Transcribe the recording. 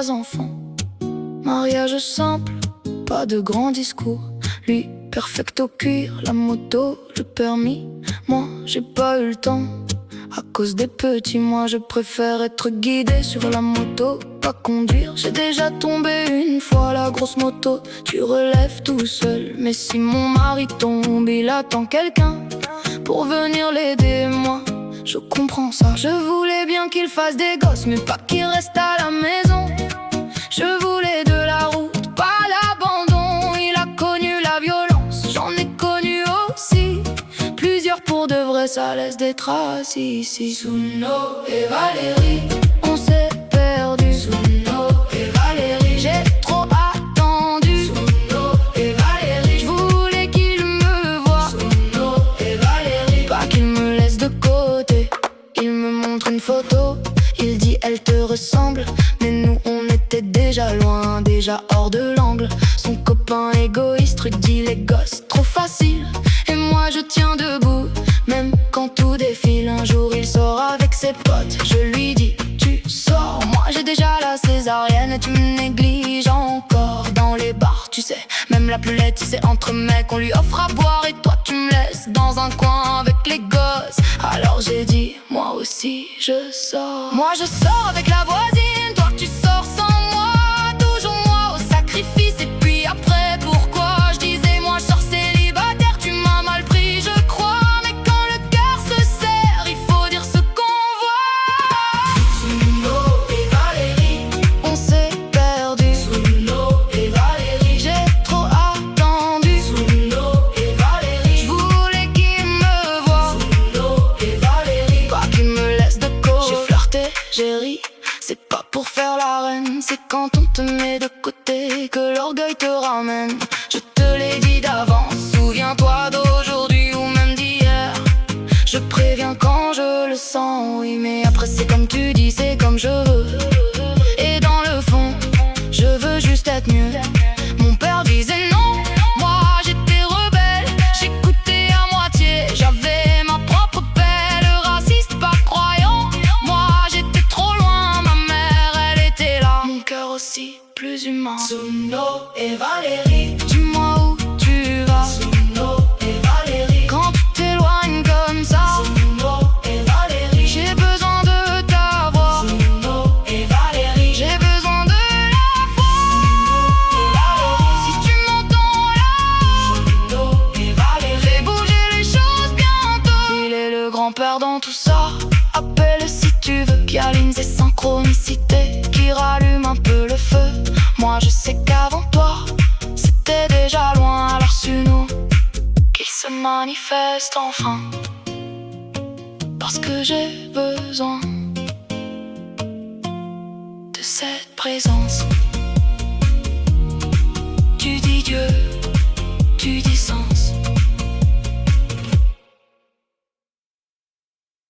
3 enfants. Mariage simple, pas de grands discours. Lui, perfect au cuir, la moto, le permis. Moi, j'ai pas eu le temps. À cause des petits, moi je préfère être guidé sur la moto, pas conduire. J'ai déjà tombé une fois la grosse moto. Tu relèves tout seul, mais si mon mari tombe, il attend quelqu'un pour venir l'aider. Moi, je comprends ça. Je voulais bien qu'il fasse des gosses, mais pas qu'il reste à la maison. Je voulais de la route, pas l'abandon. Il a connu la violence, j'en ai connu aussi. Plusieurs pour de vrai, ça laisse des traces ici. Souno et Valérie, on s'est perdu. Souno et Valérie, j'ai trop attendu. Souno et Valérie, je voulais qu'il me voie. Souno et Valérie, pas qu'il me laisse de côté. Il me montre une photo, il dit elle te ressemble. Mais nous on était déjà loin, déjà hors de l'angle. Son copain égoïste dit les gosses trop facile. Et moi je tiens debout, même quand tout défile. Un jour il sort avec ses potes, je lui dis tu sors. Moi j'ai déjà la césarienne et tu me négliges encore. Dans les bars tu sais, même la plus laide c'est entre mecs. On lui offre à boire et toi tu me laisses dans un coin avec les gosses. Alors j'ai dit moi aussi je sors. Moi je sors avec la voisine, toi tu sors sans moi. Toujours moi au sacrifice et puis après pourquoi. Je disais moi je sors célibataire, tu m'as mal pris je crois. Mais quand le cœur se serre, il faut dire ce qu'on voit. Souno et Valérie, on s'est perdu. Souno et Valérie, j'ai trop attendu. Souno et Valérie, je voulais qu'il me voie. Souno et Valérie, pas qu'il me laisse de côté. J'ai flirté, j'ai ri, c'est pas pour faire la reine. C'est quand on te met de côté que l'orgueil te ramène. Je te l'ai dit d'avance, souviens-toi d'aujourd'hui ou même d'hier. Je préviens quand je le sens, oui, mais après c'est comme tu dis, c'est comme je veux. Et dans le fond, je veux juste être mieux. Mon père disait non, moi j'étais rebelle. J'écoutais à moitié, j'avais ma propre pelle. Raciste, pas croyant, moi j'étais trop loin. Ma mère, elle était là, mon cœur aussi, plus humain. Souno et Valérie, dis-moi où tu vas. Souno et Valérie, quand tu t'éloignes comme ça. Souno et Valérie, j'ai besoin de ta voix. Souno et Valérie, j'ai besoin de la foi. Si tu m'entends là, Souno et Valérie, fais bouger les choses bientôt. Il est le grand-père dans tout ça. Appelle si tu veux. Kyaline c'est synchronicité qui rallume un peu le feu. Moi je sais qu'avant toi c'était déjà loin. Alors Suno qu'il se manifeste enfin, parce que j'ai besoin de cette présence.